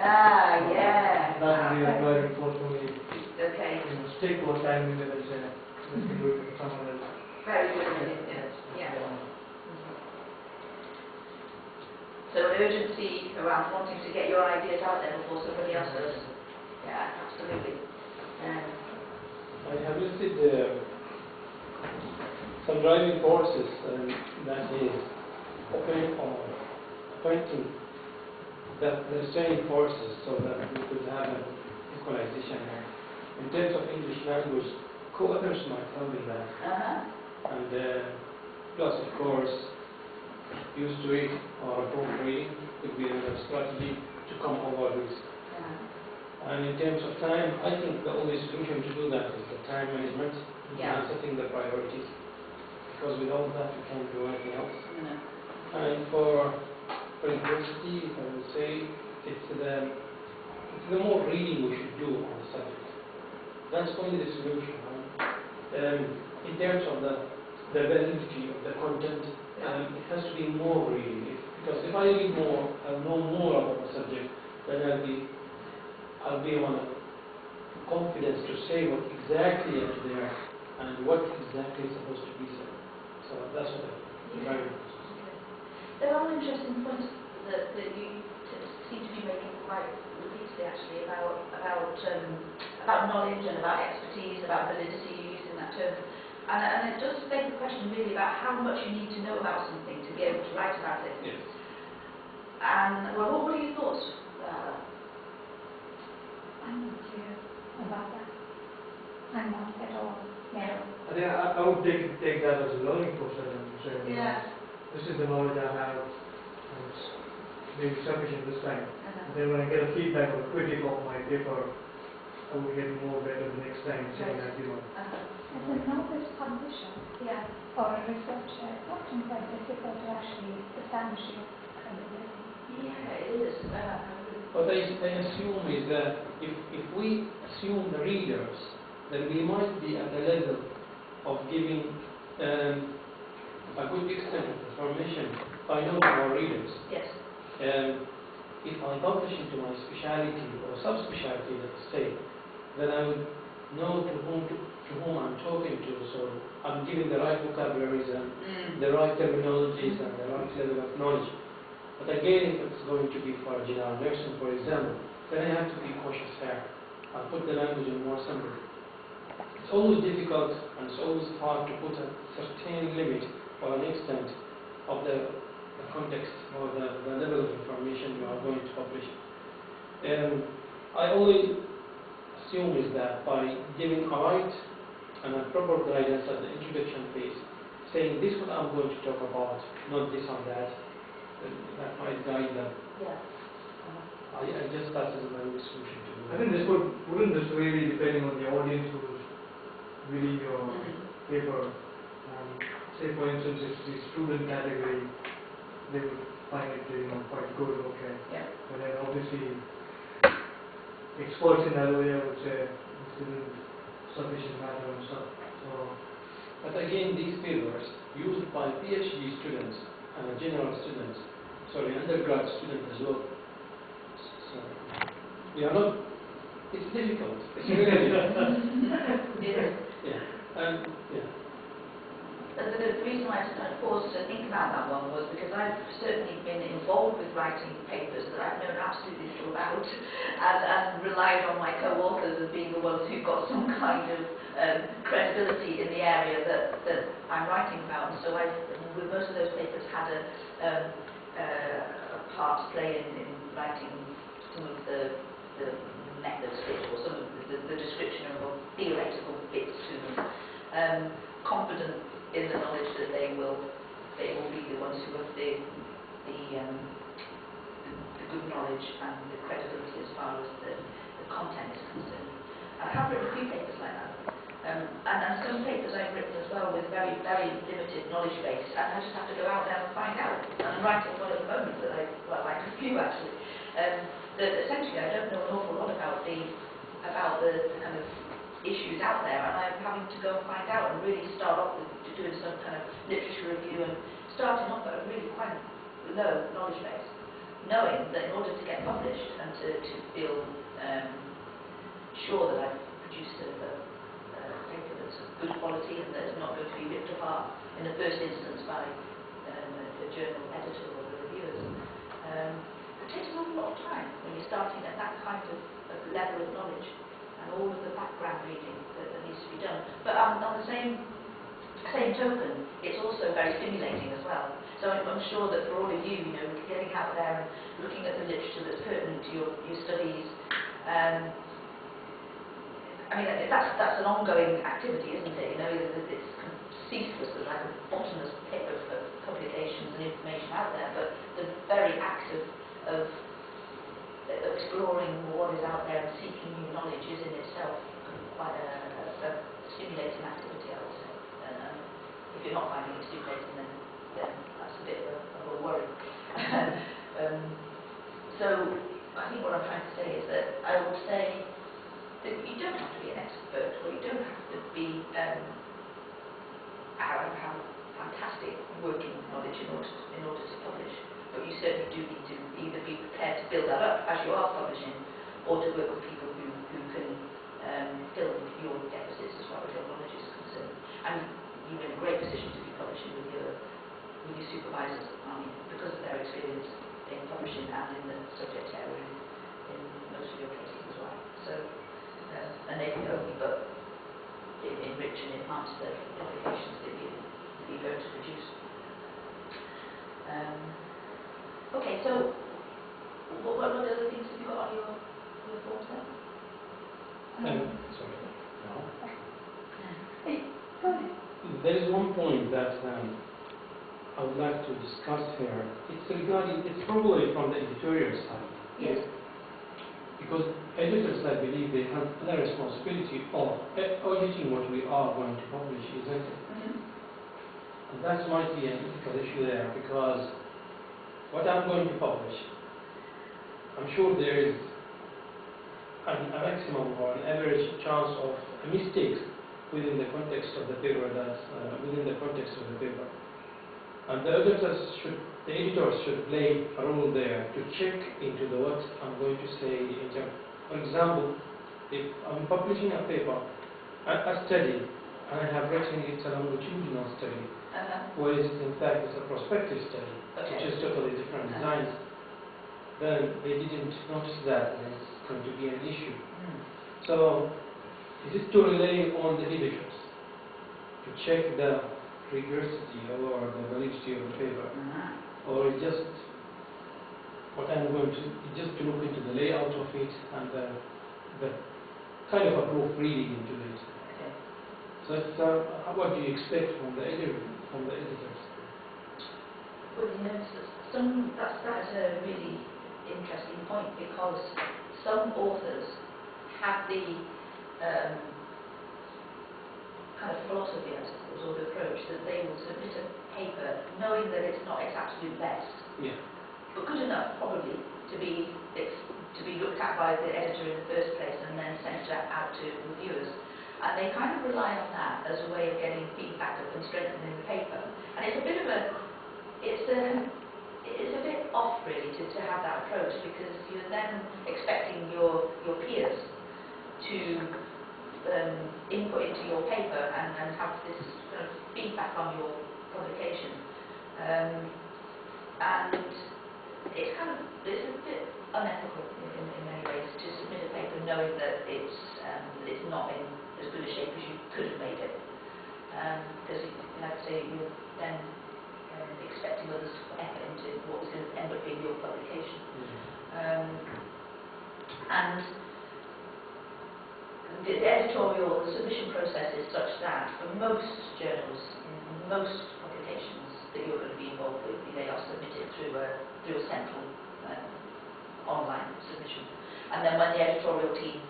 Ah, yeah. That would be the driving force for me. Okay. You know, stick to what time limit and say, let's do it for someone else. Very good. Yeah. So an urgency around wanting to get your ideas out there before somebody else does. Yeah, absolutely. I have listed some driving forces that is pointing that the restraining forces so that we could have an equalization. In terms of English language, co-authors might help in that. And plus, of course, used to read or proofreading could be another strategy to come over this. And in terms of time, I think the only solution to do that is the time management and setting the priorities. Because without that, we can't do anything else. And for university, I would say it's the more reading we should do on the subject. That's only the solution. In terms of the validity of the content, it has to be more reading. Because if I read more, I'll know more about the subject, then I'll be on confidence to say what exactly is there and what exactly is supposed to be said. So that's what I'm trying to. There are interesting points that you seem to be making quite repeatedly, actually, about knowledge and about expertise, about validity, using that term. And it does beg the question really about how much you need to know about something to be able to write about it. Yes. And well, what are your thoughts? I'm not clear about that. I'm not at all. Yeah. I think I would take that as a learning process and say, this is the knowledge I have, and it's maybe sufficient this time. And then when I get a feedback or a critic of my paper, I will get more better the next time, saying that, you know. As a novice publisher or a researcher, it's often quite difficult to actually establish your credibility. Yeah, it is. What I assume is that if we assume the readers, then we might be at the level of giving a good extent of information by knowing our readers. Yes. If I publish into my speciality or subspecialty, let's say, then I would know to whom I'm talking to. So I'm giving the right vocabularies and the right terminologies and the right level of knowledge. But again, if it's going to be for general nursing, for example, then I have to be cautious here. I'll put the language in more simple. It's always difficult and it's always hard to put a certain limit or an extent of the context or the level of information you are going to publish. I only assume is that by giving a right and a proper guidance at the introduction phase, saying this is what I'm going to talk about, not this or that, that might guide them. Yeah. I just thought it was a very good solution to do. I think this wouldn't this really depending on the audience who's reading your paper. Say for instance, it's the student category, they would find it quite good, okay. Yeah. But then obviously experts in that area would say this isn't sufficient matter and stuff. So, but again, these papers used by PhD students and general students, undergrad students as well. So we are not. It's difficult. It's really difficult. Yeah. The reason why I paused to think about that one was because I've certainly been involved with writing papers that I've known absolutely little about and relied on my co-authors as being the ones who've got some kind of credibility in the area that I'm writing about. And so with most of those papers had a part to play in writing some of the methods bits or some of the description of theoretical bits to them. Confident in the knowledge that they will be the ones who have the good knowledge and the credibility as far as the content is concerned. I have written a few papers like that. And some papers I've written as well with very, very limited knowledge base, and I just have to go out there and find out. And I'm writing one at the moment that like a few actually. That essentially I don't know an awful lot about the kind of issues out there, and I'm having to go and find out and really start off with doing some kind of literature review and starting off at a really quite low knowledge base, knowing that in order to get published and to to feel sure that I've produced a paper that's of good quality and that is not going to be ripped apart in the first instance by a journal editor or the reviewers. It takes an awful lot of time when you're starting at that kind of level of knowledge and all of the background reading that needs to be done. But on the same token, it's also very stimulating as well. So I'm sure that for all of you, getting out there and looking at the literature that's pertinent to your studies, I mean, that's an ongoing activity, isn't it? It's ceaseless. There's like a bottomless pit of publications and information out there, but the very act of exploring what is out there and seeking new knowledge is in itself quite a stimulating activity, I would say. And if you're not finding it stimulating, then that's a bit of a worry. So I think what I'm trying to say is that I would say that you don't have to be an expert, or you don't have to be have fantastic working knowledge in order to publish. But you certainly do need to either be prepared to build that up as you are publishing, or to work with people who can fill your deficits as far as your knowledge is concerned. And you're in a great position to be publishing with your supervisors, because of their experience in publishing and in the subject area in most of your cases as well. So, and they can only but enrich and enhance the publications that you're going to produce. Okay, so what other things have you got on your forms then? Sorry. No. Hey, go ahead. There is one point that I would like to discuss here. It's probably from the editorial side. Yes. Because editors, I believe, they have the responsibility of auditing what we are going to publish, isn't it? And that's might be an ethical issue there, because what I'm going to publish, I'm sure there is a maximum or an average chance of a mistake within the context of the paper. And the editors should play a role there to check into what I'm going to say. For example, if I'm publishing a paper, a study, and I have written it's a longitudinal study, whereas in fact it's a prospective study, which is totally different designs, then they didn't notice that, and it's going to be an issue. So, is it to rely on the editors to check the rigorousity or the validity of the paper, or is just what I'm going to just to look into the layout of it and the kind of a proofreading into it? So it's, what do you expect from the editors? Well, that's a really interesting point, because some authors have the kind of philosophy, I suppose, or the approach that they will submit a paper knowing that it's not its absolute best, but good enough probably to be looked at by the editor in the first place and then sent out to reviewers. And they kind of rely on that as a way of getting feedback and strengthening the paper. And it's a bit off really to have that approach, because you're then expecting your peers to input into your paper and have this kind of feedback on your publication. And it's a bit unethical in many ways to submit a paper knowing that it's not in as good a shape as you could have made it, because like I say, you're then expecting others to put effort into what was going to end up being your publication. And the editorial, the submission process is such that for most journals, in most publications that you're going to be involved with, they are submitted through a central online submission. And then when the editorial team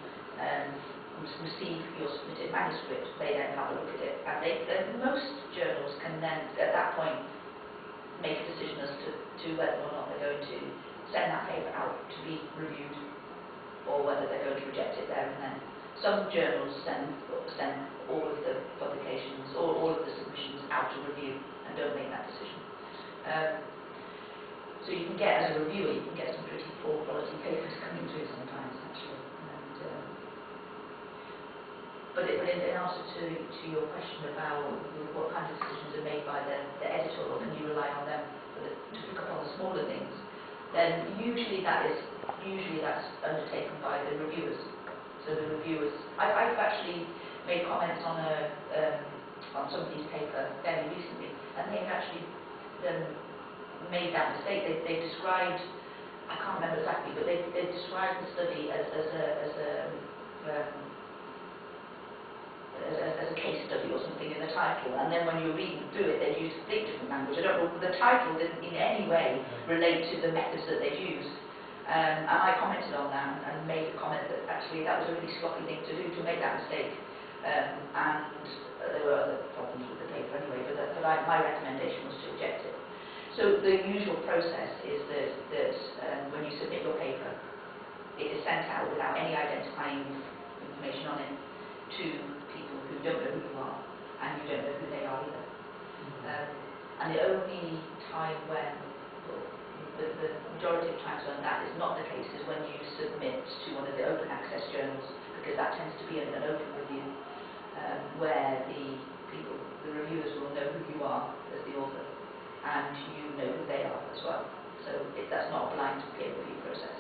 receive your submitted manuscript, they then have a look at it. And most journals can then, at that point, make a decision as to whether or not they're going to send that paper out to be reviewed, or whether they're going to reject it there and then. Some journals send all of the publications or all of the submissions out to review and don't make that decision. So you can get, as a reviewer, you can get some pretty poor quality papers coming through but in answer to your question about what kind of decisions are made by the editor, or can you rely on them to pick up on the smaller things, then usually that's undertaken by the reviewers. So the reviewers, I've actually made comments on somebody's paper fairly recently, and they've actually made that mistake. They described, I can't remember exactly, but they described the study as a case study or something in the title, and then when you're reading through it, they use a completely different language. I don't know, the title didn't in any way relate to the methods that they'd used. And I commented on that and made a comment that actually that was a really sloppy thing to do, to make that mistake. And there were other problems with the paper anyway, but my recommendation was to reject it. So the usual process is that when you submit your paper, it is sent out without any identifying information on it to people who don't know who you are, and you don't know who they are either. And the only time when, well, the majority of times when that is not the case is when you submit to one of the open access journals, because that tends to be an open review, where the reviewers will know who you are as the author, and you know who they are as well. So that's not a blind peer review process.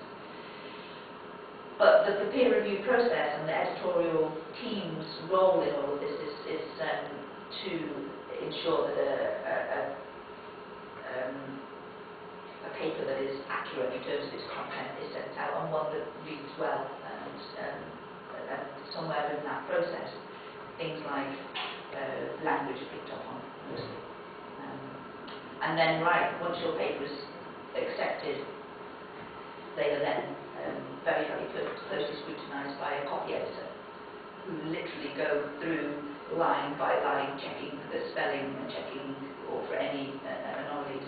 But the peer review process and the editorial team's role in all of this is to ensure that a paper that is accurate in terms of its content is sent out, and one that reads well. And somewhere in that process, things like language picked up on mostly. And then, once your paper is accepted, they are then very, very closely scrutinised by a copy editor, who literally go through line by line, checking the spelling and checking for any anomalies.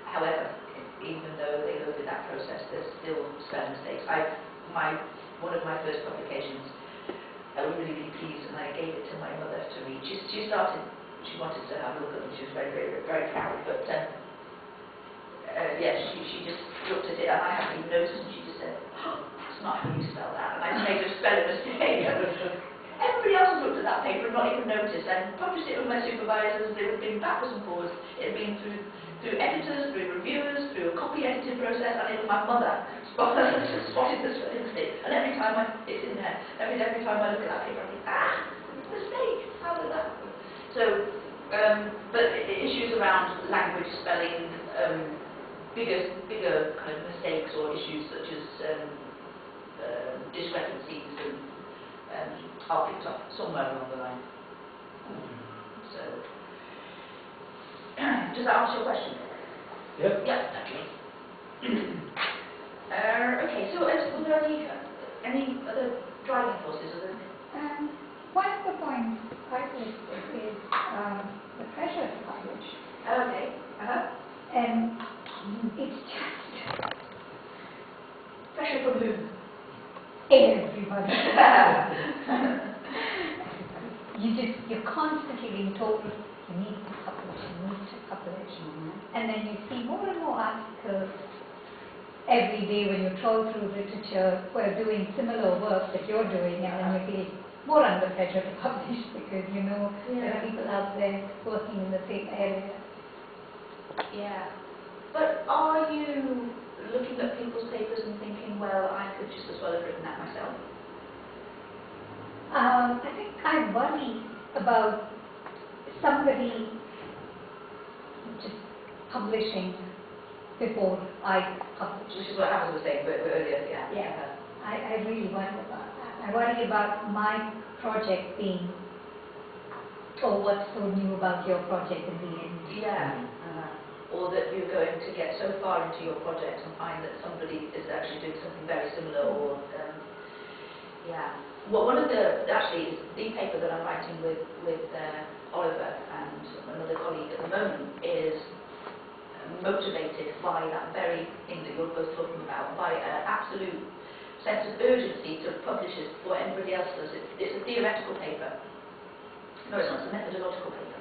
However, even though they go through that process, there's still spelling mistakes. One of my first publications, I was really, really pleased, and I gave it to my mother to read. She wanted to have a look at it. She was very, very, very proud. But she just looked at it, and I hadn't even noticed, and she just said, "Oh, that's not how you spell that." And I made a spelling mistake. Everybody else has looked at that paper and not even noticed, and published it with my supervisors. They would have been backwards and forwards. It had been through editors, through reviewers, through a copy editing process, and it was my mother spotted the spelling mistake. And every time it's in there, every time I look at that paper, I think, mistake. How did that happen? So, but issues around language, spelling, bigger kind of mistakes or issues such as discrepancies are picked up somewhere along the line. So, does that answer your question? Yep. Yeah, okay. Okay, so were there any other driving forces? One of the points I listed is the pressure to publish. Okay. And it's just Pressure from whom? everybody. You're constantly being told you need to publish, and then you see more and more articles every day when you troll through literature who are doing similar work that you're doing, and then you're feeling more under pressure to publish because there are people out there working in the same area. Yeah. But are you looking at people's papers and thinking, well, I could just as well have written that myself? I think I worry about somebody just publishing before I publish. Which is what I was saying earlier, yeah. Yeah, I really worry about that. I worry about my project being, what's so new about your project in the end? Yeah. Or that you're going to get so far into your project and find that somebody is actually doing something very similar, or well, one of the paper that I'm writing with Oliver and another colleague at the moment is motivated by that very thing that you're both talking about, by an absolute sense of urgency to publishers before anybody else does it. It's a theoretical paper. No, it's not. It's a methodological paper.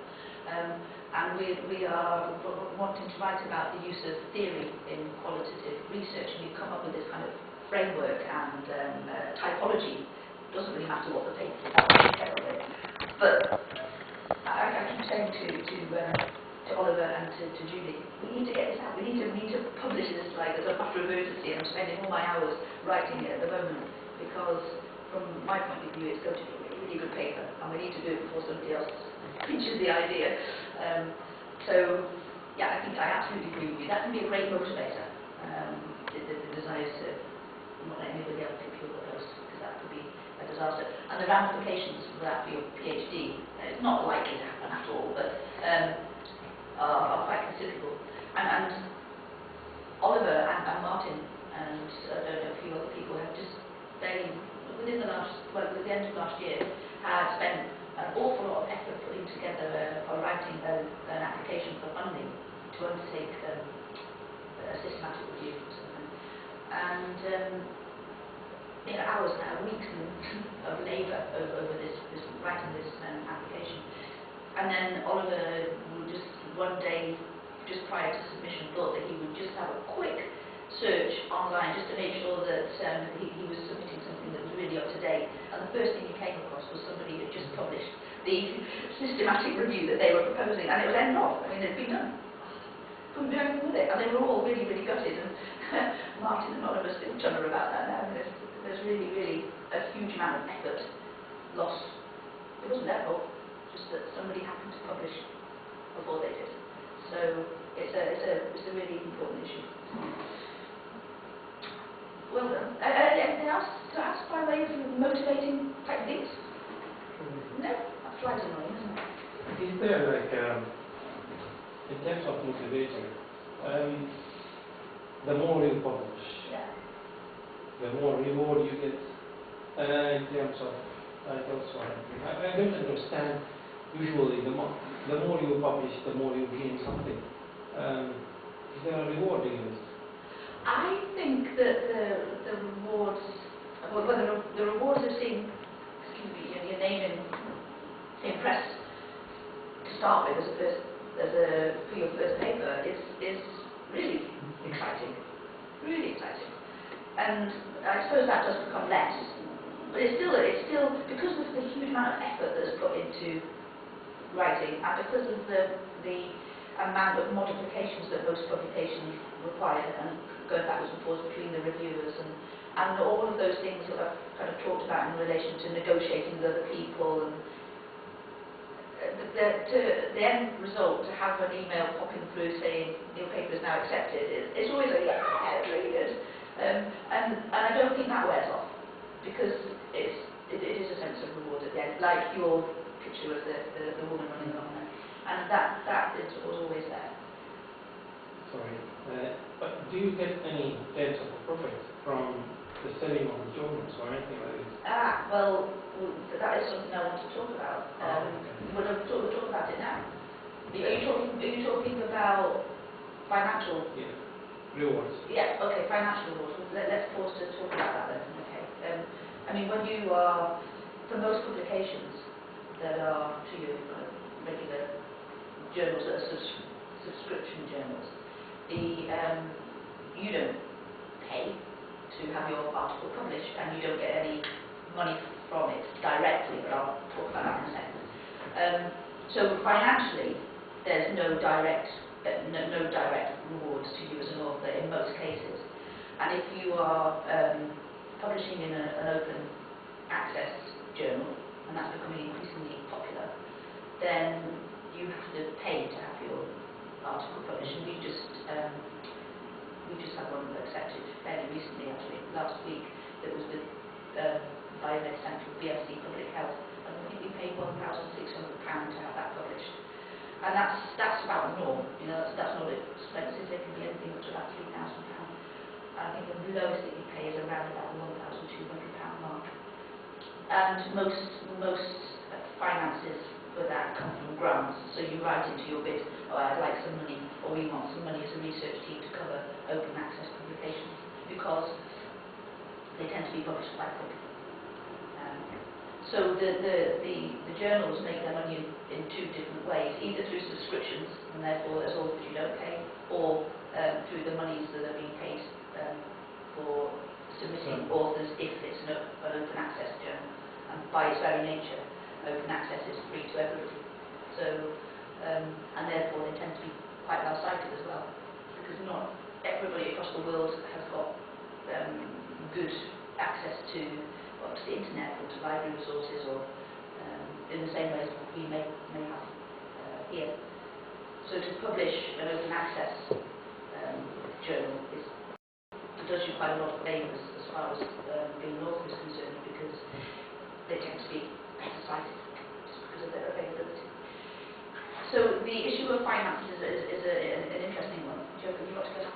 And we are wanting to write about the use of theory in qualitative research, and we've come up with this kind of framework and typology doesn't really matter what the paper is, that's the detail of it. But I keep saying to Oliver and to Julie, we need to get this out, we need to publish this like as a matter of urgency, and I'm spending all my hours writing it at the moment, because from my point of view it's going to be a really good paper, and we need to do it before somebody else pitches the idea. So, yeah, I think I absolutely agree with you. That can be a great motivator, the desire to not let anybody else pick your post, because that could be a disaster. And the ramifications for that for your PhD, it's not likely to happen at all, but are quite considerable. And Oliver and Martin and I don't know, a few other people have just within the end of last year, had spent an awful lot of effort putting together or writing an application for funding to undertake a systematic review or something. And hours now, weeks of labour over this writing this application. And then Oliver would just one day, just prior to submission, thought that he would just have a quick search online just to make sure that he was submitting something that was really up to date. And the first thing he came across was somebody who had just published the systematic review that they were proposing, and it was end off. I mean, it had been done. Couldn't do anything with it, and they were all really, really gutted. And Martin and Oliver still chunder about that now. There's really, really a huge amount of effort lost. It wasn't their fault, just that somebody happened to publish before they did. So it's a really important issue. Well done. Anything else to ask by way of motivating type things? No? That flies annoying, isn't it? Is there like, in terms of motivator, the more you publish, the more reward you get in terms of, I don't understand, usually the more you publish, the more you gain something. Is there a reward in this? I think that the rewards, well, the rewards of seeing, your name in press to start with for your first paper is really exciting, and I suppose that does become less, but it's still because of the huge amount of effort that's put into writing, and because of the amount of modifications that most publications require, and going backwards and forwards between the reviewers, and all of those things that I've kind of talked about in relation to negotiating with other people, and the end result, to have an email popping through saying your paper is now accepted, it's always a yeah, it's really good, and I don't think that wears off, because it is a sense of reward at the end, like your picture of the woman running along there, and that is always there. Sorry, but do you get any sense of profit from the selling of the journals or anything like this? Well, that is something I want to talk about. We'll talk about it now. Are you talking about financial? Yeah. Rewards. Yeah. Okay. Financial rewards. Let's pause to talk about that then. Okay. I mean, when you are, for most publications that are to you regular journals that are subscription journals, you don't pay to have your article published, and you don't get any money from it directly, but I'll talk about that in a second. So financially, there's no direct rewards to you as an author in most cases. And if you are publishing in an open access journal, and that's becoming increasingly popular, then you have to pay to have your article published. And we just had one accepted fairly recently, actually, last week. It was with Biomed Central BSc Public Health, and I think we paid £1,600 to have that published. And that's about the norm. That's not expensive. They can be anything up to about £3,000. I think the lowest that you pay is around about the £1,200 mark. And most finances for that come from grants. So you write into your bid, I'd like some money, or we want some money as a research team to cover open access publications, because they tend to be published quite quickly. So the journals make their money in two different ways, either through subscriptions, and therefore as authors you don't pay, or through the monies that are being paid for submitting authors if it's an open access journal. by its very nature, open access is free to everybody. So, and therefore they tend to be quite well cited as well, because not everybody across the world has got good access to, well, to the internet or to library resources, or in the same way as we may have here. So to publish an open access journal does you quite a lot of favours as far as being an author is concerned, because they tend to be better cited just because of their availability. So the issue of finances is an interesting one. Joe, have you got to go?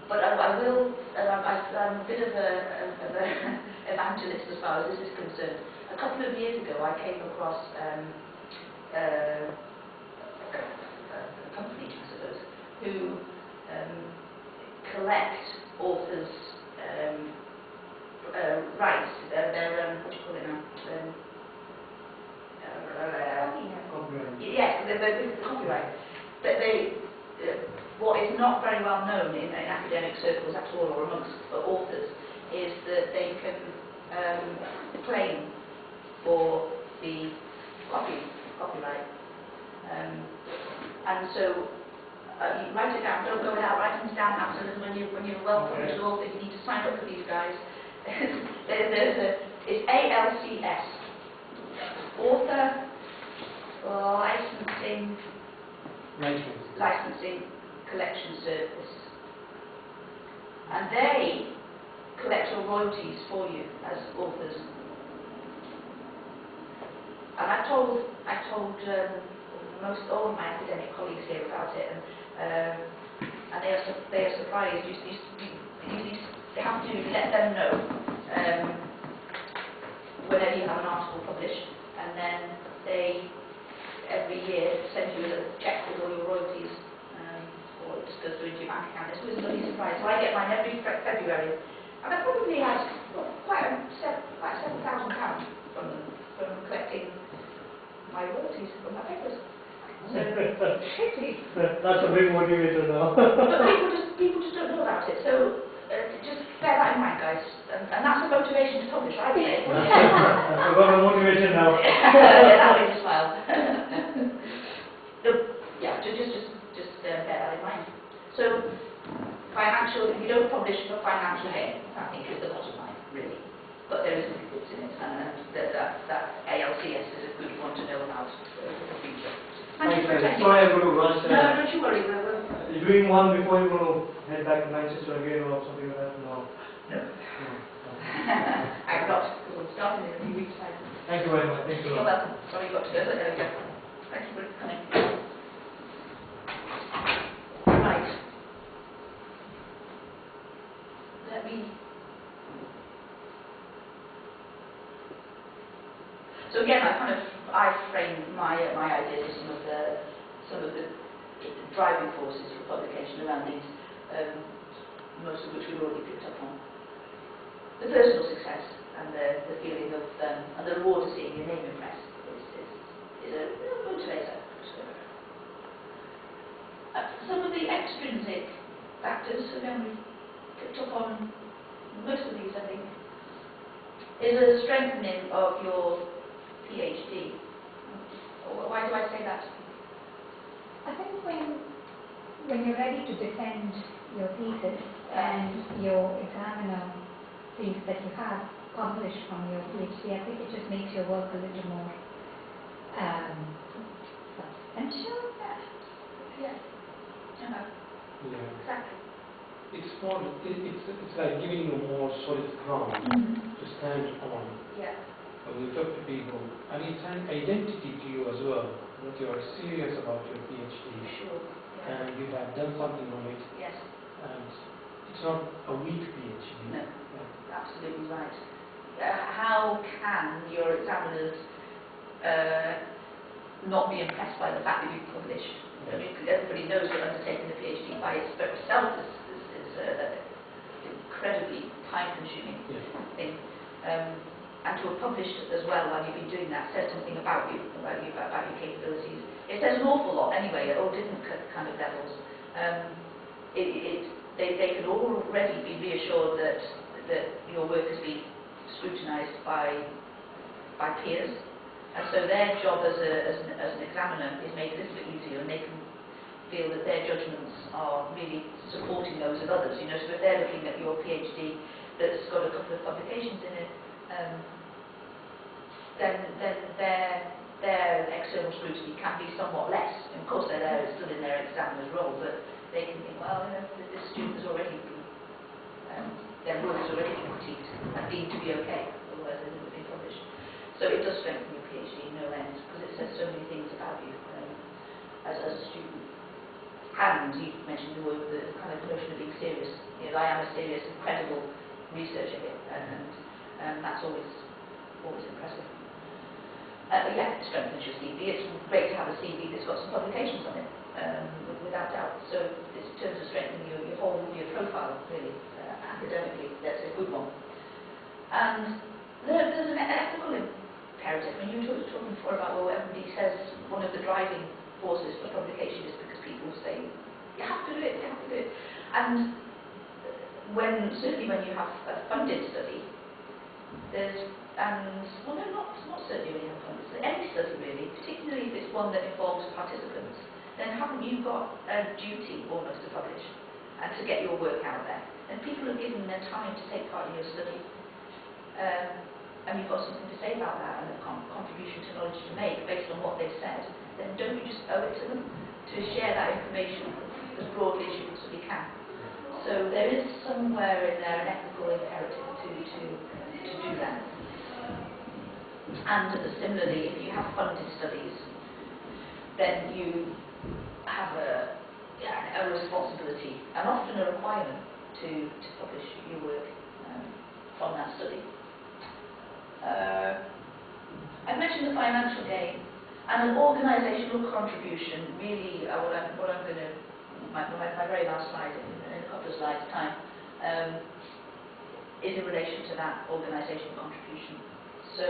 But I will, I'm a bit of an evangelist as far as this is concerned. A couple of years ago I came across a company, I suppose, who collect authors' rights. They're what do you call it now? Yes, the copyright. But what is not very well known in academic circles at all, or amongst authors, is that they can claim for the copyright. And so you write it down. Don't go without writing it down. Absolutely, when you're a well-published author, you need to sign up for these guys. It's ALCS, Author Licensing Collection Service, and they collect your royalties for you as authors. And I told most all of my academic colleagues here about it, and they are surprised. You have to let them know whenever you have an article published, and then they every year send you a check with all your royalties, or it just goes through into your bank account. It's always a lovely surprise. So I get mine every February, and I probably had quite £7,000 from them, from collecting my royalties from my papers. So, that's a big motivator now. But people just don't know about it. So just bear that in mind, guys. And that's a motivation to publish, right? I've got a motivation now. That makes me smile. Yeah, just bear that in mind. So if you don't publish for financial gain, I think is the bottom line, really. But there is some bits in it, and that ALCS is a good one to know about for the future. Thanks, sorry, I'm going to rush. No, don't you worry. You're doing one before you want to head back to Manchester again or something like that? No. I'm not. We'll start in a few weeks' time. Thank you very much. Thank you. You're welcome. Sorry you got to go, but there we go. Thank you for coming. Right. Let me. So again, I framed my ideas of some of the driving forces for publication around these, most of which we've already picked up on. The personal success and the feeling of and the reward of seeing your name in press is a motivator. Some of the extrinsic factors, again, we've picked up on most of these, I think, is a strengthening of your PhD. Why do I say that? I think when you're ready to defend your thesis and your examiner thinks that you have published from your PhD, I think it just makes your work a little more substantial. Yeah. Exactly. It's like giving you more solid ground to stand on. Yeah. When you talk to people, and it's an identity to you as well, that you are serious about your PhD. Sure. Yeah. And you have done something on it. Yes. And it's not a weak PhD. No. Absolutely right. How can your examiners not be impressed by the fact that you've published? I mean, everybody knows that undertaking a PhD by itself is an incredibly time-consuming thing. And to have published as well while you've been doing that says something about you, about your capabilities. It says an awful lot anyway, at all different kind of levels. They can already be reassured that your work has been scrutinised by peers, and so their job as an examiner is made a little bit easier, and they can feel that their judgments are really supporting those of others. You know, so if they're looking at your PhD that's got a couple of publications in it, then their external scrutiny can be somewhat less. And of course, they're there, it's still in their examiner's role, but they can think, well, you know, this student has already been, their work has already been critiqued and deemed to be okay, otherwise they wouldn't have been published. So it does strengthen your PhD in no end, because it says so many things about you as a student. And you mentioned the kind of notion of being serious. You know, I am a serious and credible researcher here, and that's always impressive. Yeah, it strengthens your CV. It's great to have a CV that's got some publications on it, without doubt. So in terms of strengthening your whole profile, really, academically, that's a good one. And there's an ethical imperative. I mean, you were talking before about, well, everybody says one of the driving forces for publication is because people say, you have to do it, you have to do it. And certainly when you have a funded study, well, no, not certainly when you have funded study, any study really, particularly if it's one that involves participants, then haven't you got a duty almost to publish and to get your work out there? And people are given their time to take part in your study. And you've got something to say about that and a contribution to knowledge to make based on what they've said, then don't you just owe it to them to share that information as broadly as you possibly can? So there is somewhere in there an ethical imperative to do that. And similarly, if you have funded studies, then you have a responsibility and often a requirement to publish your work from that study. I mentioned the financial gain and an organisational contribution. Really, what I'm going to my very last slide in a couple of slides' time is in relation to that organisational contribution. So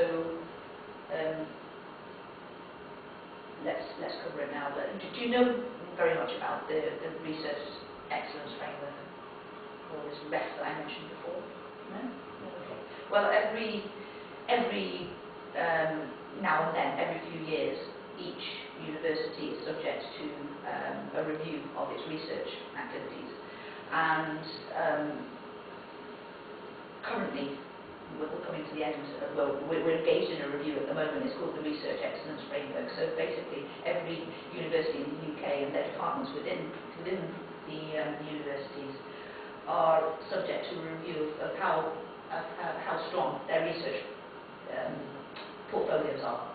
let's cover it now. Do you know very much about the research excellence framework, or this REF that I mentioned before? No? Okay. Well, every now and then, every few years, each university is subject to a review of its research activities. And currently, we're coming to the end, we're engaged in a review at the moment. It's called the Research Excellence Framework. So basically, every university in the UK and their departments within the universities are subject to a review of how strong their research portfolios are.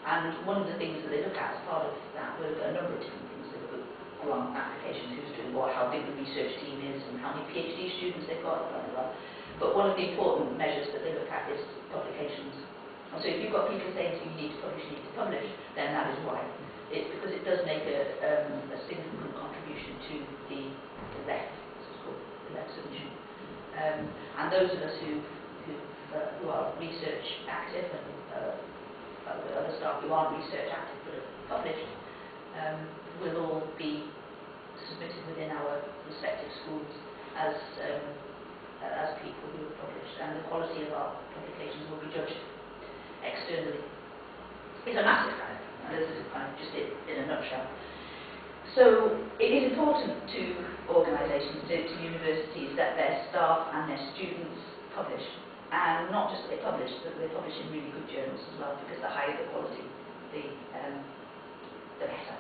And one of the things that they look at as part of that, we look at a number of different things. They look at grant applications, who's doing what, how big the research team is, and how many PhD students they've got, blah, blah, blah. But one of the important measures that they look at is publications. And so if you've got people saying to you, you need to publish, then that is why. It's because it does make a significant contribution to the REF, as it's called, the REF submission. And those of us who are research active and other staff who aren't research active but have published will all be submitted within our respective schools as people who have published, and the quality of our publications will be judged externally. It's a massive kind of, and this is kind of just it in a nutshell. So it is important to organisations, to universities, that their staff and their students publish. And not just that they publish, but they publish in really good journals as well, because the higher the quality, the better.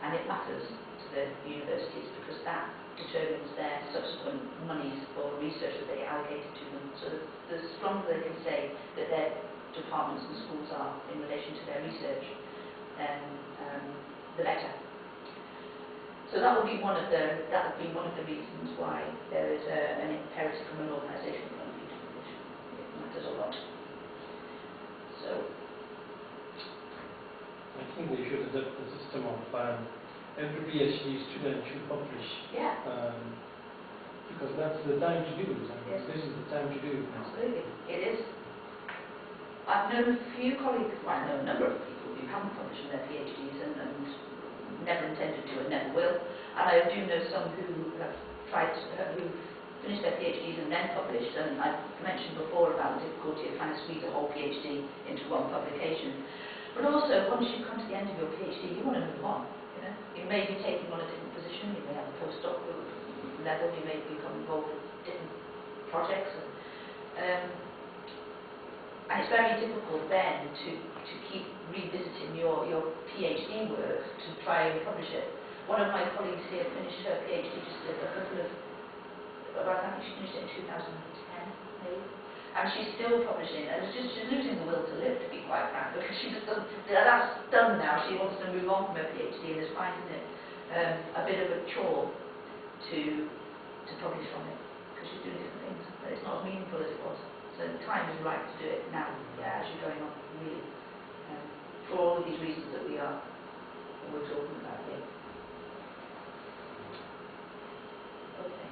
And it matters to the universities because that determines their subsequent monies for research that they get allocated to them. So the stronger they can say that their departments and schools are in relation to their research, then the better. So that would be one of the reasons why there is an imperative from an organisation point of view to publish. It matters a lot. So I think we should adopt the system of every PhD student should publish. Yeah. Because that's the time to do it. Yes. This is the time to do it. Absolutely, it is. I've known a few colleagues, well, I know a number of people who haven't published in their PhDs and never intended to and never will. And I do know some who have tried to, who've finish their PhDs and then publish, and I mentioned before about the difficulty of trying to squeeze a whole PhD into one publication. But also, once you come to the end of your PhD, you want to move on. You may be taking on a different position, you may have a postdoc level, you may become involved with different projects. And it's very difficult then to keep revisiting your PhD work to try and publish it. One of my colleagues here finished her PhD just a couple of, I think she finished it in 2010, maybe. And she's still publishing, and she's losing the will to live, to be quite frank, because she just doesn't, that's done now. She wants to move on from her PhD and is finding it a bit of a chore to publish on it, because she's doing different things, but it's not as meaningful as it was. So the time is right to do it now, as you're going on, really, for all of these reasons that we're talking about here. Okay.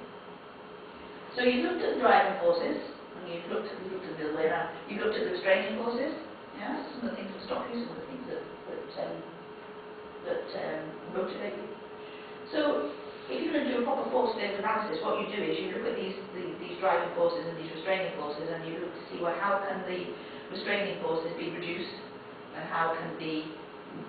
So you've looked at the driving forces, and you've looked at the other way around. You've looked at the restraining forces, yeah, some of the things that stop you, some of the things that motivate you. So if you're going to do a proper force-based analysis, what you do is you look at these driving forces and these restraining forces, and you look to see, well, how can the restraining forces be reduced, and how can the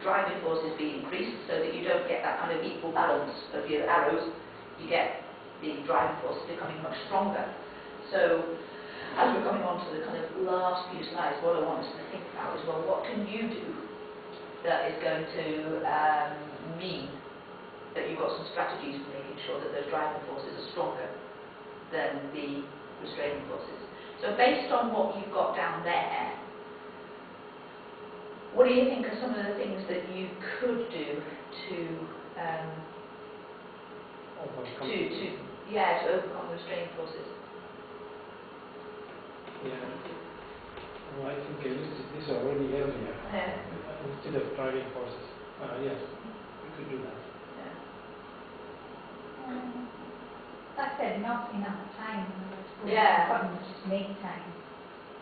driving forces be increased, so that you don't get that kind of equal balance of your arrows. You get the driving forces becoming much stronger. So as we're coming on to the kind of last few slides, what I want us to think about is, well, what can you do that is going to mean that you've got some strategies for making sure that those driving forces are stronger than the restraining forces. So based on what you've got down there, what do you think are some of the things that you could do to overcome the restraining forces? Yeah. Well, I think I listed this already earlier. Yeah. Instead of driving forces. Yes, we could do that. I said not enough time. Yeah. Important to make time.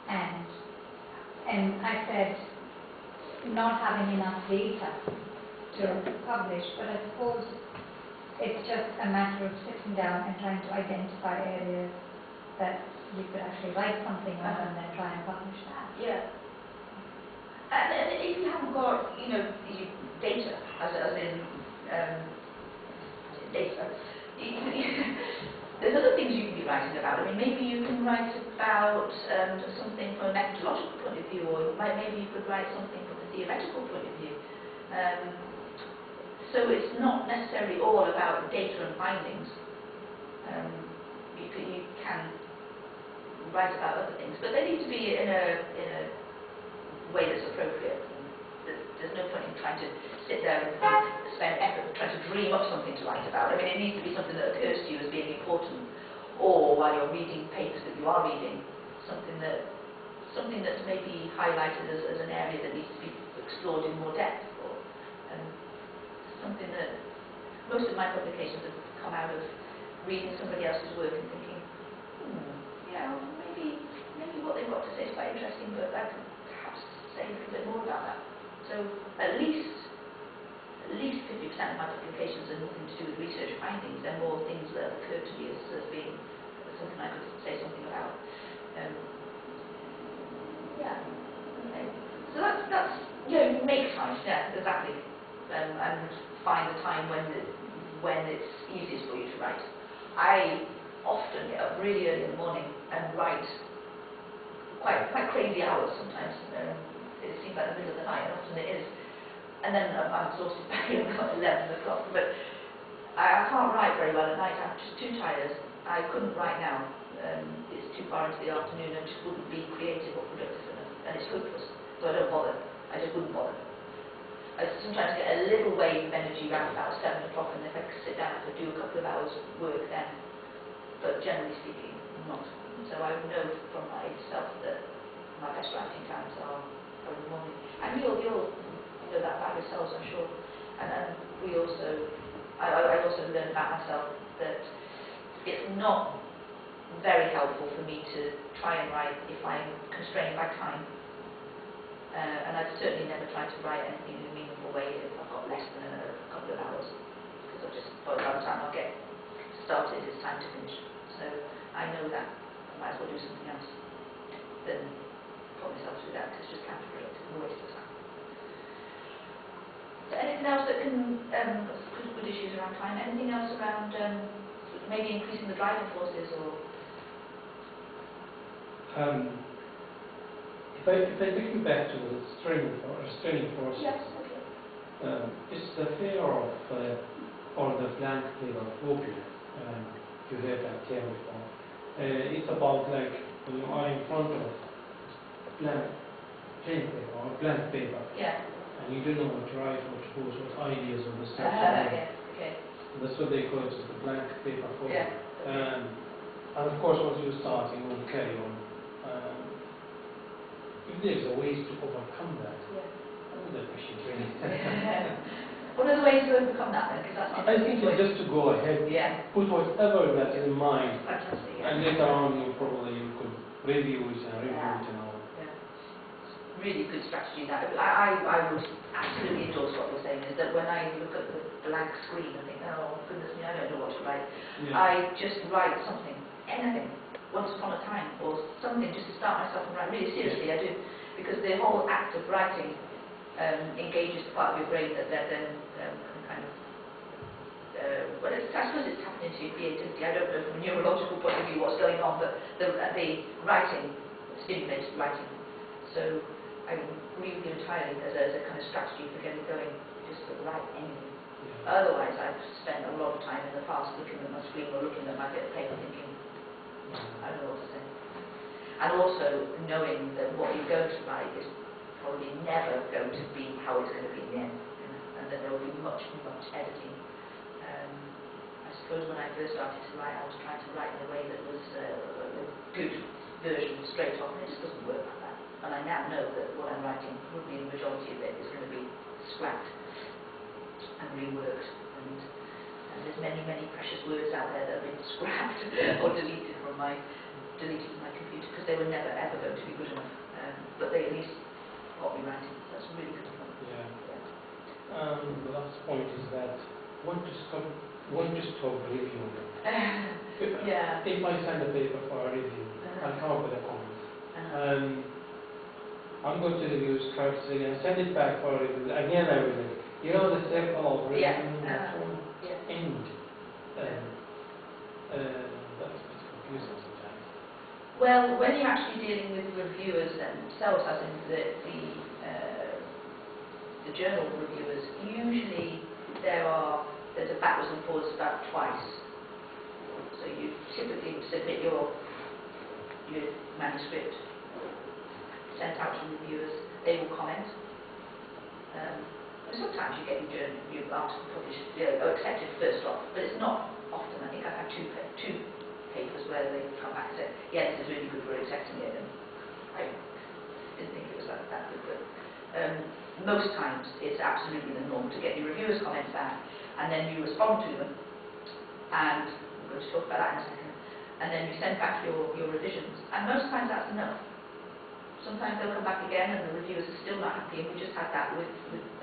And I said not having enough data to publish, but I suppose it's just a matter of sitting down and trying to identify areas that you could actually write something on and then try and publish that. Yeah. And if you haven't got, data, as in data, there's other things you can be writing about. I mean, maybe you can write about something from a methodological point of view, or maybe you could write something from a theoretical point of view. So it's not necessarily all about data and findings. You can write about other things, but they need to be in a way that's appropriate. There's no point in trying to sit there and spend effort trying to dream up something to write about. I mean, it needs to be something that occurs to you as being important, or while you're reading papers that you are reading, something that's maybe highlighted as an area that needs to be explored in more depth, or something that most of my publications have come out of reading somebody else's work and thinking, maybe what they've got to say is quite interesting, but I could perhaps say a little bit more about that. So at least 50% of my publications are nothing to do with research findings. They're more things that have occurred to me as being something I could say something about. Okay. So that's make time. Yeah, exactly. And find the time when it's easiest for you to write. I often get up really early in the morning and write quite crazy hours sometimes. It seems like the middle of the night, and often it is. And then I'm exhausted by 11 o'clock. But I can't write very well at night. I'm just too tired. I couldn't write now. It's too far into the afternoon and just wouldn't be creative or productive enough. And it's hopeless. So I don't bother. I just wouldn't bother. I sometimes get a little wave of energy around about 7 o'clock, and if I could sit down, I could do a couple of hours work then. But generally speaking, not. So I know from myself that my best writing times are in the morning. And you'll know that about yourselves, I'm sure. And I also learned about myself that it's not very helpful for me to try and write if I'm constrained by time. And I've certainly never tried to write anything in a meaningful way if I've got less than a couple of hours, because by the time I'll get started, it's time to finish. So might as well do something else than put myself through that, because it's just counterproductive and a waste of time. So anything else that can, good issues around time, anything else around maybe increasing the driving forces or? If I take you back to the restraining forces, Yes, okay. it's the fear of or the blank paper phobia. You heard that term before. It's about like when you are in front of plain paper or blank paper, Yeah. and you don't know what to write, what to post, what ideas or the stuff. Yeah, okay. That's what they call it, the blank paper phobia. Yeah. And of course, once you start, you will carry on. If there's a ways to overcome that, I would appreciate really. What are the ways to overcome that then? Because that's not I think it's just to go ahead, put whatever that's in mind, fantastic. and later on you could review it and all. Really good strategy that. I would absolutely endorse what you're saying, is that when I look at the blank screen and think, oh goodness me, I don't know what to write, I just write something, anything, once upon a time, or something just to start myself and write. Really seriously, I do, because the whole act of writing engages the part of your brain that then kind of, well, I suppose it's tapping into your creativity. I don't know from a neurological point of view what's going on, but the writing stimulates writing. So I agree with you entirely as a kind of strategy for getting going, just to write anything. Otherwise, I've spent a lot of time in the past looking at my screen or looking at my bit of paper thinking, I don't know what to say. And also knowing that what you're going to write is probably never going to be how it's going to be in the end, and that there will be much, much editing. I suppose when I first started to write, I was trying to write in a way that was a good version straight off, and it just doesn't work like that. And I now know that what I'm writing, probably the majority of it, is going to be scrapped and reworked, and there's many, many precious words out there that have been scrapped or deleted from my computer because they were never ever going to be good enough, but they at least got me writing. So that's a really good point. The last point is that when to stop reviewing. If I send a paper for a review, I'll come up with a comment. I'm going to review it, correctly and send it back for a review. Again, I will. You know the circle of reviewing that won't end. That's a bit confusing sometimes. Well, when you're actually dealing with reviewers themselves, as in the journal reviewers, usually there's a backwards and forwards about twice. So you typically submit your manuscript, sent out to reviewers, they will comment. Sometimes you get your article published, accepted first off, but it's not often. I think I've had two papers where they come back and say, yeah, this is really good, we're accepting it, and I didn't think it was that good, but most times it's absolutely the norm to get your reviewers' comments back, and then you respond to them, and we're going to talk about that in a second, and then you send back your revisions, and most times that's enough. Sometimes they'll come back again and the reviewers are still not happy, and we just had that with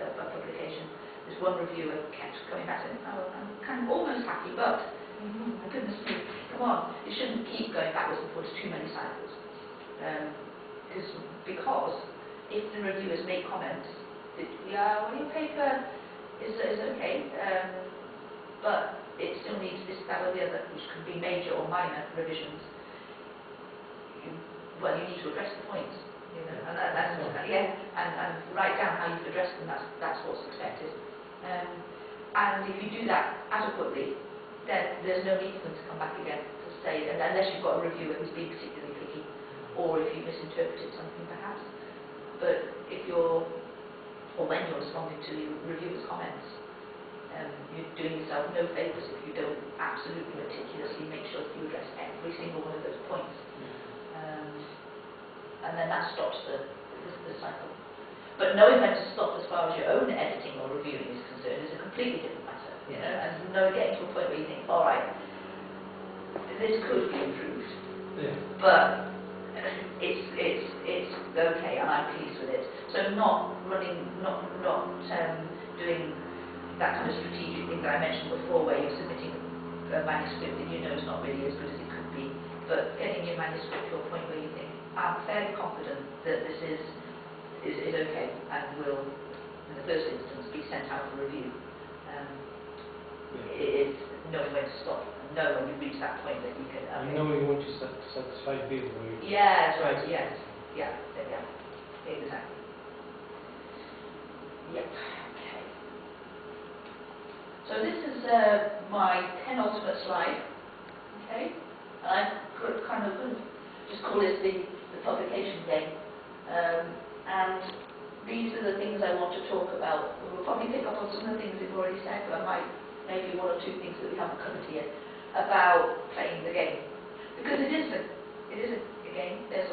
a publication. This one reviewer kept coming back saying, oh, I'm kind of almost happy, but, my goodness me, come on, you shouldn't keep going backwards and forwards too many cycles. Because if the reviewers make comments, that, well, your paper is okay, but it still needs this, that or the other, which could be major or minor revisions, you need to address the points. And write down how you've addressed them. That's what's expected. And if you do that adequately, then there's no need for them to come back again to say, unless you've got a reviewer who's being particularly picky, or if you misinterpreted something perhaps. But when you're responding to your reviewers' comments, you're doing yourself no favours if you don't absolutely meticulously make sure that you address every single one of those points. And then that stops the cycle. But knowing when to stop as far as your own editing or reviewing is concerned is a completely different matter. And getting to a point where you think, all right, this could be improved, but it's okay, and I'm pleased with it. So not doing that kind of strategic thing that I mentioned before, where you're submitting a manuscript that you know is not really as good as it could be, but getting your your manuscript to a point where you think, I'm fairly confident that this is okay and will, in the first instance, be sent out for review. It is knowing when to stop, and know when you reach that point that you can... And knowing when to satisfy people. Yeah, that's right, yes. Yeah, exactly. Yep, okay. So this is my penultimate slide, okay? And I could kind of just call this the publication game. And these are the things I want to talk about. We'll probably pick up on some of the things we've already said, but I might maybe one or two things that we haven't covered here about playing the game. Because it is a game. There's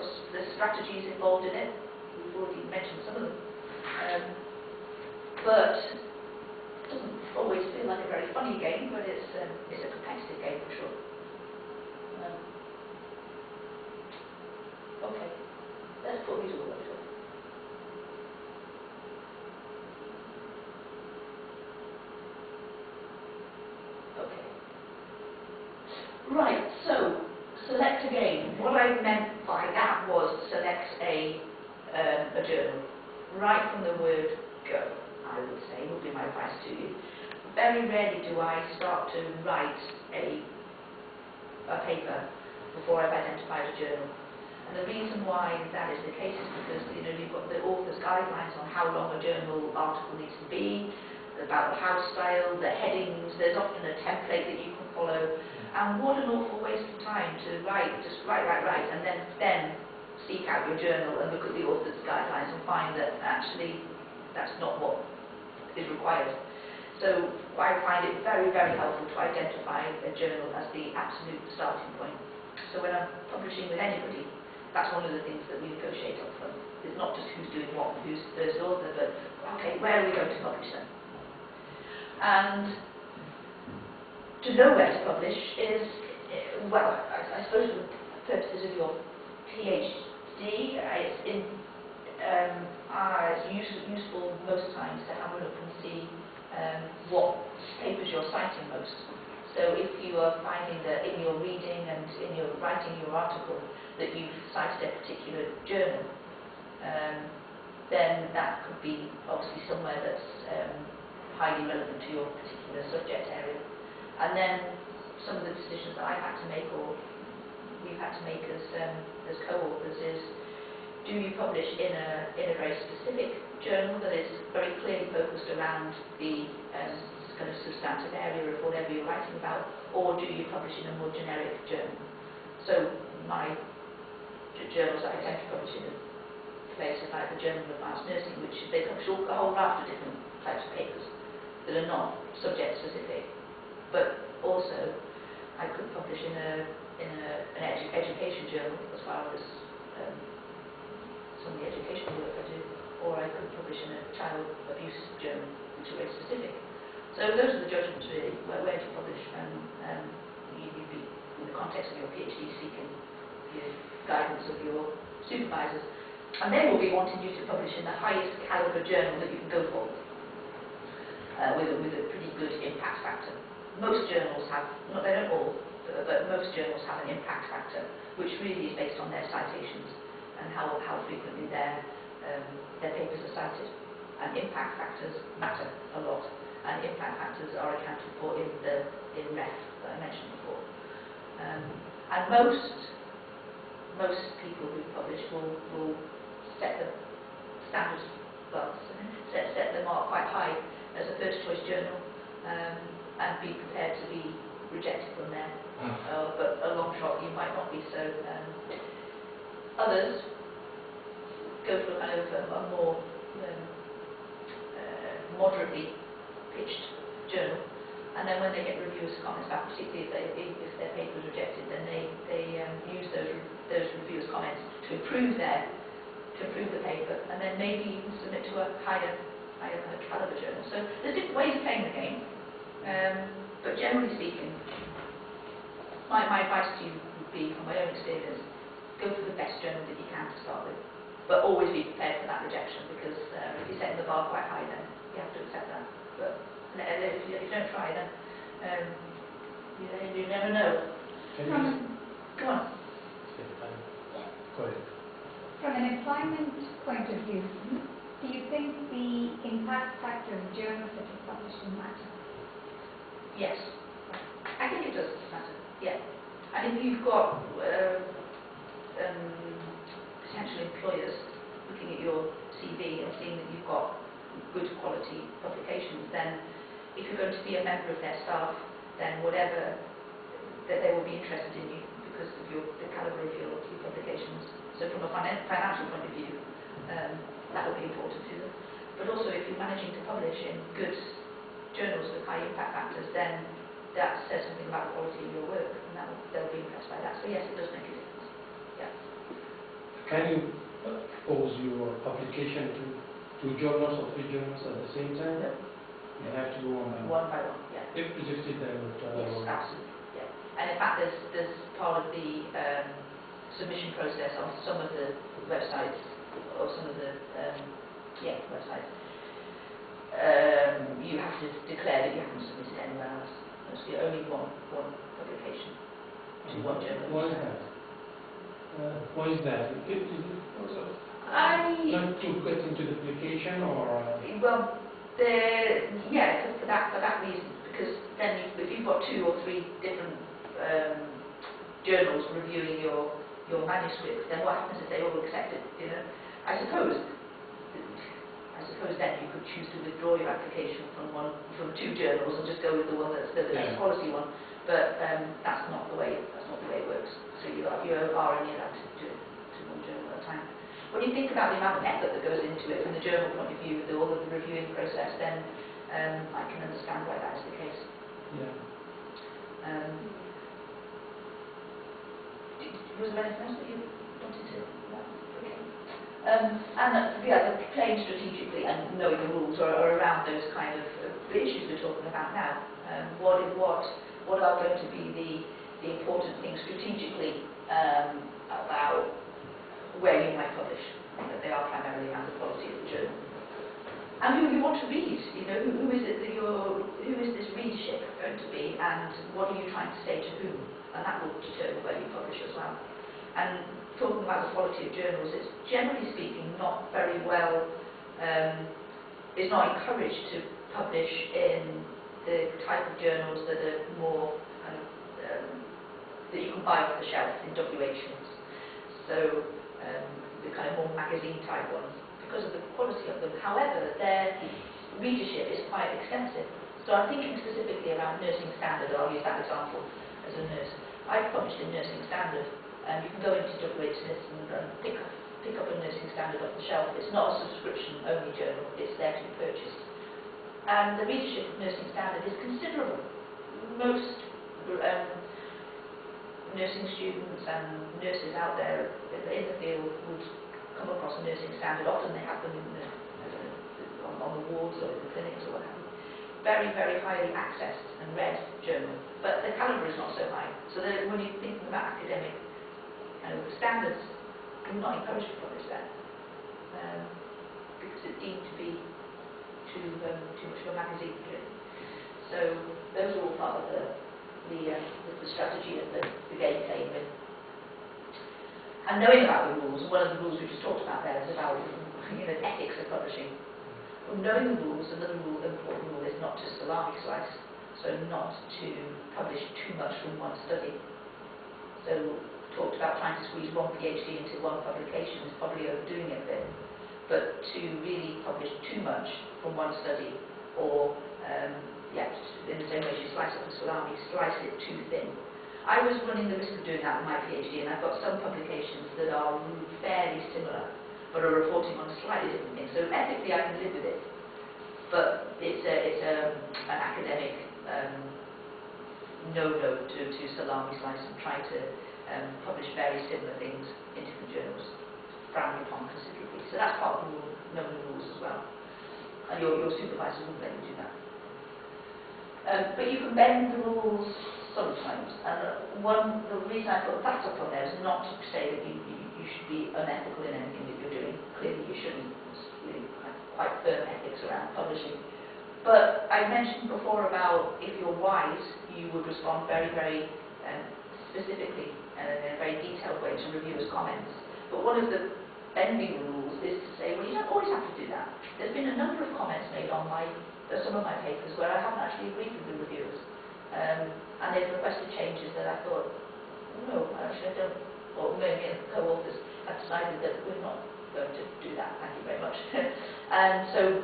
strategies involved in it. We've already mentioned some of them. But it doesn't always feel like a very funny game, but it's a competitive game for sure. Okay, let's put these all up. Okay. Right, so select a game. What I meant by that was select a journal. Right from the word go, I would say, would be my advice to you. Very rarely do I start to write a paper before I've identified a journal. And the reason why that is the case is because you've got the author's guidelines on how long a journal article needs to be, about the house style, the headings. There's often a template that you can follow. And what an awful waste of time to just write, and then seek out your journal and look at the author's guidelines and find that actually that's not what is required. So I find it very, very helpful to identify a journal as the absolute starting point. So when I'm publishing with anybody, that's one of the things that we negotiate up front. It's not just who's doing what and who's the first author, but okay, where are we going to publish them? And to know where to publish is, well, I suppose for the purposes of your PhD, it's useful most times to have a look and see what papers you're citing most. So if you are finding that in your reading and in your writing your article that you've cited a particular journal, then that could be obviously somewhere that's highly relevant to your particular subject area. And then some of the decisions that I've had to make, or we've had to make as co-authors, is do you publish in a very specific journal that is very clearly focused around the kind of substantive area of whatever you're writing about, or do you publish in a more generic journal? So my journals that I tend to publish in places like the Journal of Advanced Nursing, which they publish a whole raft of different types of papers that are not subject specific, but also I could publish in an education journal as far as some of the educational work I do, or I could publish in a child abuse journal, which are very specific. So those are the judgments really, where to publish, and you'd be, in the context of your PhD, seeking the guidance of your supervisors. And they will be wanting you to publish in the highest caliber journal that you can go for, with a pretty good impact factor. Most journals have, they don't all, but most journals have an impact factor, which really is based on their citations and how frequently their papers are cited. And impact factors matter a lot. And impact factors are accounted for in REF that I mentioned before. And most people who publish will set the standard, well, set the mark quite high as a first choice journal, and be prepared to be rejected from there. But a long shot you might not be. So others go for kind of a more moderately pitched journal, and then when they get reviewers' comments back, particularly if their paper is rejected, then they use those reviewers' comments to improve the paper, and then maybe even submit to a higher kind of caliber journal. So there's different ways of playing the game, but generally speaking, my advice to you would be, from my own experience, go for the best journal that you can to start with, but always be prepared for that rejection, because if you're setting the bar quite high, then you have to accept that. But if you don't try, then you never know. Can you Go on. employment point of view, do you think the impact factor of journals that are published will matter? Yes, I think it does matter, yeah. And if you've got potential employers looking at your CV and seeing that you've got good quality publications, then if you're going to be a member of their staff, then whatever, that they will be interested in you because of the calibre of your publications. So from a financial point of view, that will be important to them. But also if you're managing to publish in good journals with high impact factors, then that says something about the quality of your work, and they'll be impressed by that. So yes, it does make a difference. Yeah. Can you pose your publication to two journals or three journals at the same time? No. You have to go on One by one, yeah. If rejected, then would Yes, absolutely, yeah. And in fact, there's part of the submission process on some of the websites, or some of the websites. You have to declare that you haven't submitted anywhere else. It's only one publication to one journal. Why is that? Why is that? Not to get into the application, or? Well, for that reason, because then if you've got 2 or 3 different journals reviewing your manuscript, then what happens if they all accept it? You know, I suppose then you could choose to withdraw your application from 2 journals and just go with the one that's the best quality one. But that's not the way it works. So you are only allowed to do it to one journal at a time. When you think about the amount of effort that goes into it from the journal point of view, with all of the reviewing process, then I can understand why that is the case. Yeah. Was there anything else that you wanted to? No? Okay. The playing strategically and knowing the rules are around those kind of the issues we're talking about now. What are going to be the important things strategically about where you might publish, that they are primarily around the quality of the journal. And who you want to read, you know, who is it that who is this readership going to be, and what are you trying to say to whom? And that will determine where you publish as well. And talking about the quality of journals, it's generally speaking not very well, it's not encouraged to publish in the type of journals that are more kind of, that you can buy off the shelf in WHs. So the kind of more magazine type ones, because of the quality of them. However, their readership is quite extensive. So I'm thinking specifically around Nursing Standard. I'll use that example as a nurse. I've published in Nursing Standard, and you can go into WH Smith's and pick up a Nursing Standard off the shelf. It's not a subscription-only journal, it's there to be purchased. And the readership of Nursing Standard is considerable. Most nursing students and nurses out there in the field would come across a Nursing Standard. Often they have them on the wards or in the clinics or what have you. Very, very highly accessed and read journal, but the calibre is not so high. So when you're thinking about academic kind of standards, you're not encouraged to publish that because it's deemed to be too much of a magazine. So those are all part of the strategy of the game playing with. And knowing about the rules, and one of the rules we just talked about there is about ethics of publishing. Well, knowing the rules, another important rule is not to salami slice, so not to publish too much from one study. So talked about trying to squeeze one PhD into one publication is probably overdoing it a bit, but to really publish too much from one study, or in the same way you slice up a salami, slice it too thin. I was running the risk of doing that with my PhD, and I've got some publications that are fairly similar, but are reporting on slightly different things. So ethically I can live with it, but it's an academic no-no to salami slice and try to publish very similar things in different journals, frowned upon considerably. So that's part of knowing the rules as well. And your supervisor won't let you do that. But you can bend the rules sometimes, and the reason I put that up on there is not to say that you should be unethical in anything that you're doing. Clearly you shouldn't. There's really quite firm ethics around publishing. But I mentioned before about if you're wise, you would respond very, very specifically and in a very detailed way to reviewers' comments. But one of the bending the rules is to say, well, you don't always have to do that. There's been a number of comments made on some of my papers where I haven't actually agreed with the reviewers. And they've requested changes that I thought, no, actually I don't. Or maybe the co-authors have decided that we're not going to do that, thank you very much. And so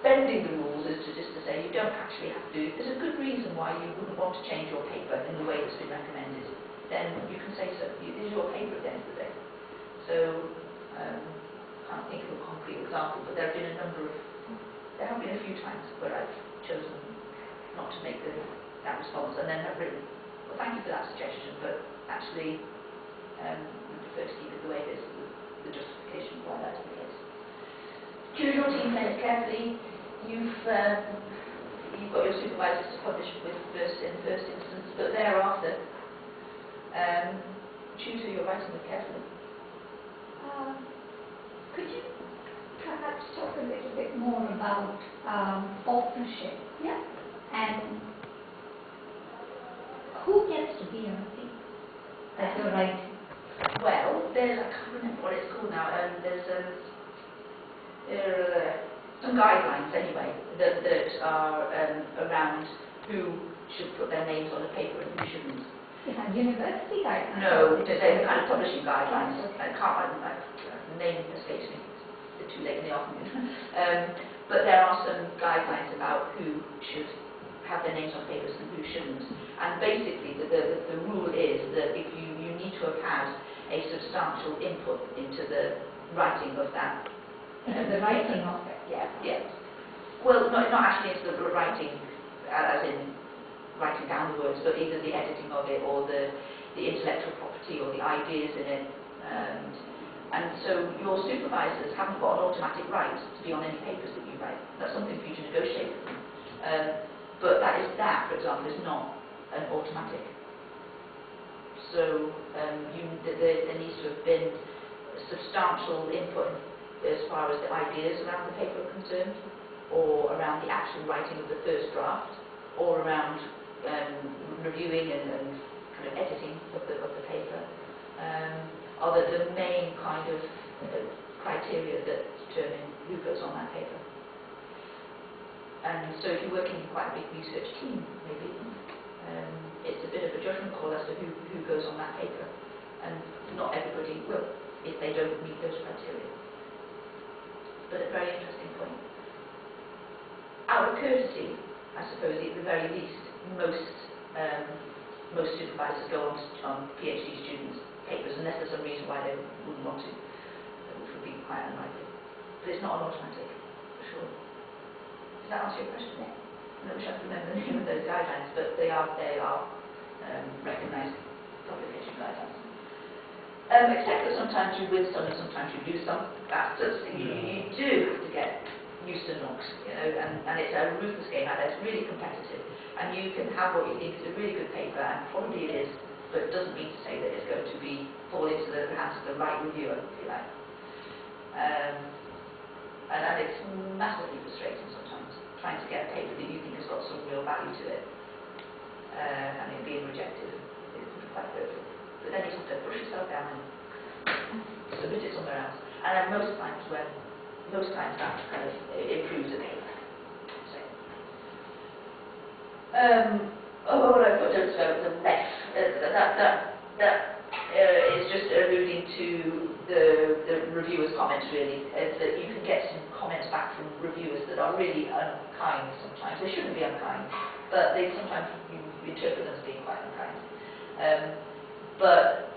bending the rules is just to say you don't actually have to. There's a good reason why you wouldn't want to change your paper in the way that's been recommended. Then you can say so. It is your paper at the end of the day. So, can't think of a concrete example, but there have been a few times where I've chosen not to make that response and then have written, well, thank you for that suggestion, but actually we prefer to keep it the way it is, the justification why that's the case. Choose your team players carefully. You've got your supervisors to publish with in the first instance, but thereafter, choose who you're writing with carefully. Could you perhaps talk a little bit more about authorship? Yeah. And who gets to be on a piece that you're writing? Well, I can't remember what it's called now. There's some guidelines anyway that are around who should put their names on a paper and who shouldn't. Yeah, university guidelines. No, they're kind of publishing guidelines. I can't remember. The name escapes me. It's too late in the afternoon. But there are some guidelines about who should have their names on papers and who shouldn't. And basically, the rule is that if you need to have had a substantial input into the writing of that. Into the writing of it. Yeah. Well, not actually into the writing, as in writing down the words, but either the editing of it or the intellectual property or the ideas in it. And so your supervisors haven't got an automatic right to be on any papers that you write. That's something for you to negotiate with them. But that, for example, is not an automatic. So there needs to have been substantial input as far as the ideas around the paper are concerned, or around the actual writing of the first draft, or around reviewing and kind of editing of the paper, are the main kind of criteria that determine who goes on that paper. And so if you're working in quite a big research team, maybe, it's a bit of a judgment call as to who goes on that paper. And not everybody will, if they don't meet those criteria. But a very interesting point. Out of courtesy, I suppose, at the very least, most supervisors go on PhD students' papers unless there's some reason why they wouldn't want to, which would be quite unlikely. But it's not an automatic, for sure. Does that answer your question? Yeah. I wish I could remember the name of those guidelines, but they are recognised publication guidelines. Except that sometimes you win some and sometimes you lose some. That's just, you do have to get used to knocks, and it's a ruthless game out there. It's really competitive, and you can have what you think is a really good paper, and probably it is, but it doesn't mean to say that it's going to fall into the hands of the right reviewer, if you like. And it's massively frustrating sometimes, trying to get a paper that you think has got some real value to it, and it being rejected. It can be quite hurtful. But then you have to push yourself down and submit it somewhere else. And most times that kind of improves the paper. So, what I put down the ref, that is just alluding to the reviewers' comments really, that you can get some comments back from reviewers that are really unkind sometimes. They shouldn't be unkind, but sometimes you interpret them as being quite unkind. But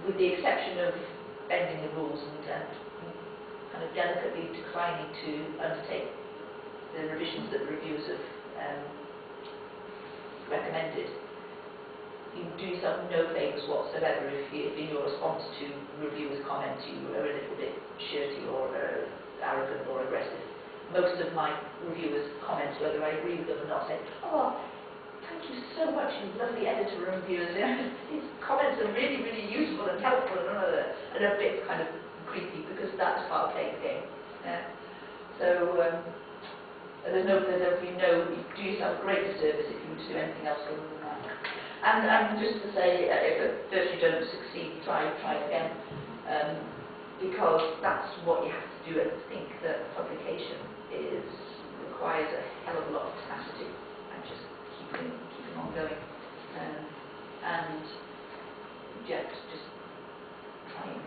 with the exception of bending the rules and kind of delicately declining to undertake the revisions that the reviewers have recommended, you do yourself no favours whatsoever if in your response to reviewers' comments you are a little bit shirty or arrogant or aggressive. Most of my reviewers' comments, whether I agree with them or not, say, "Oh, thank you so much, you lovely editor and reviewers. His comments are really, really useful and helpful and a bit kind of creepy because that's part of playing the game." So you do yourself a great disservice if you were to do anything else other than that. And just to say, if at first you don't succeed, try again. because that's what you have to do. I think that publication requires a hell of a lot of tenacity and just keeping on going, and just trying.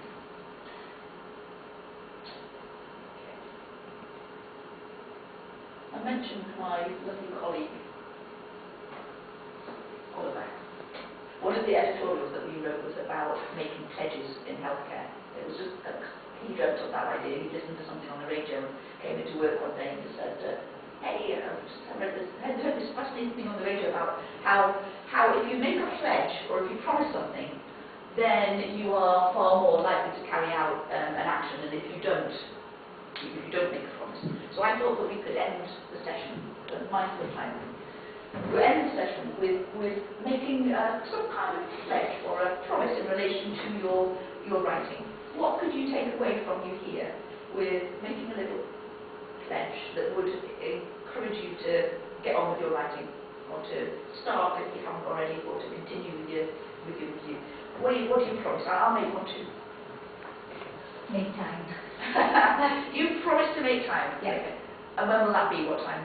Okay. I mentioned my lovely colleague Oliver. One of the editorials that we wrote was about making pledges in healthcare. It was just he dreamt of that idea. He listened to something on the radio and came into work one day and just said, "Hey, I heard this fascinating thing on the radio about how if you make a pledge or if you promise something, then you are far more likely to carry out an action than if you don't make a promise." So I thought that we could end the session, mindful of time. We'll end the session with making some kind of pledge or a promise in relation to your writing. What could you take away from you here with making a little pledge that would encourage you to get on with your writing, or to start if you haven't already, or to continue with your review? What do you promise? I'll make one too. Make time. You promised to make time. Yeah. Okay. And when will that be? What time?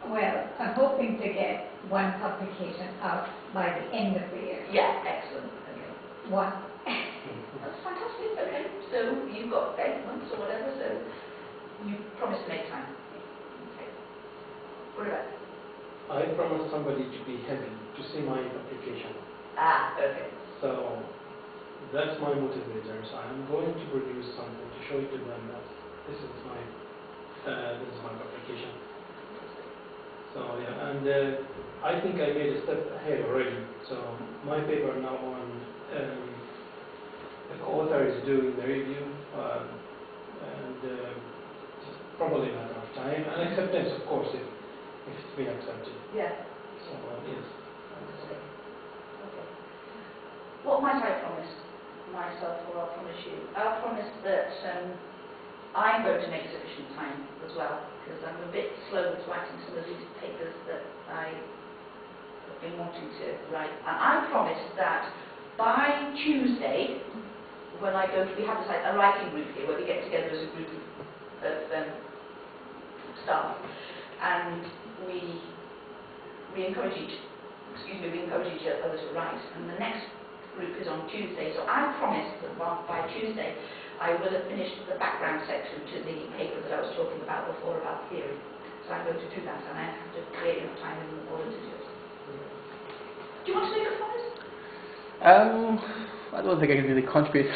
Well, I'm hoping to get one publication out by the end of the year. Yeah, excellent. Okay. One. That's fantastic. Okay. So you've got 8 months or whatever, so you promised to make time. Okay. What about? I promised somebody to be happy to see my publication. Okay. So that's my motivator. So I'm going to produce something to show to them that this is my publication. So yeah, and I think I made a step ahead already. So my paper now on the co-author is doing the review, and it's probably a matter of time and acceptance, of course, if it's been accepted. Yeah. So yes. Okay. What might I promise myself, or I'll promise you? I'll promise that I'm going to make sufficient time as well, because I'm a bit slow with writing some of these papers that I have been wanting to write. And I promise that by Tuesday, when we have a writing group here where we get together as a group of staff, and we encourage each other to write. And the next group is on Tuesday. So I promise that by Tuesday I will have finished the background section to the paper that I was talking about before about theory. So I'm going to do that, and I have to create enough time in order to do it. Do you want to make a promise? I don't think I can really contribute.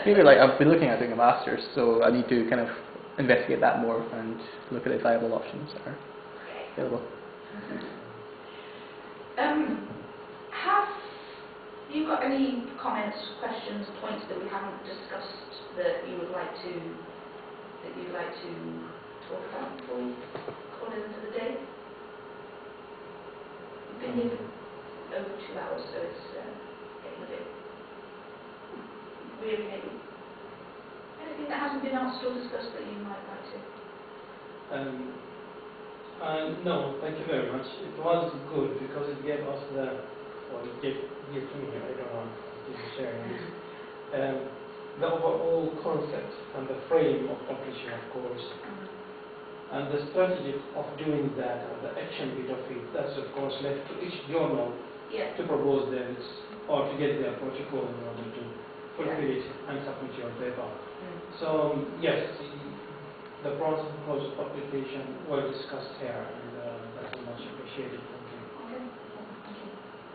Maybe I've been looking at doing a master's, so I need to kind of investigate that more and look at the viable options that are available. Have you got any comments, questions, points that we haven't discussed that you'd like to talk about before we call it into the day? We've been here for over 2 hours, so it's getting a bit really heavy. Anything that hasn't been asked or discussed that you might like to? No, thank you very much. It was good because it gave us it gave to me, I don't know if you're sharing this, the overall concept and the frame of publishing, of course, and the strategy of doing that, and the action bit of it, that's of course left to each journal to propose theirs or to get their protocol in order to fulfill it and submit your paper. So yes, the process of publication were discussed here, and that's much appreciated. Thank you. Okay.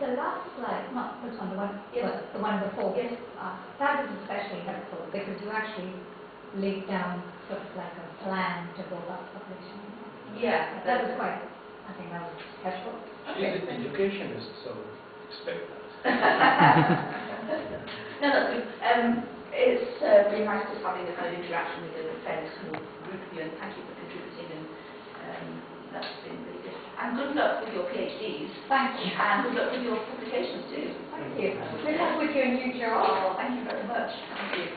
The last slide, not this one, but the one before, that was especially helpful because you actually laid down sort of like a plan to go about publishing. Yeah, that was quite, I think that was helpful. She's an educationist, so expect that. No, that's good. It's been nice just having a kind of interaction with a fairly small group of you, and thank you for contributing, and that's been really good. And good luck with your PhDs. Thank you. And good luck with your publications too. Thank you. Good luck with your new job. Oh, thank you very much. Thank you.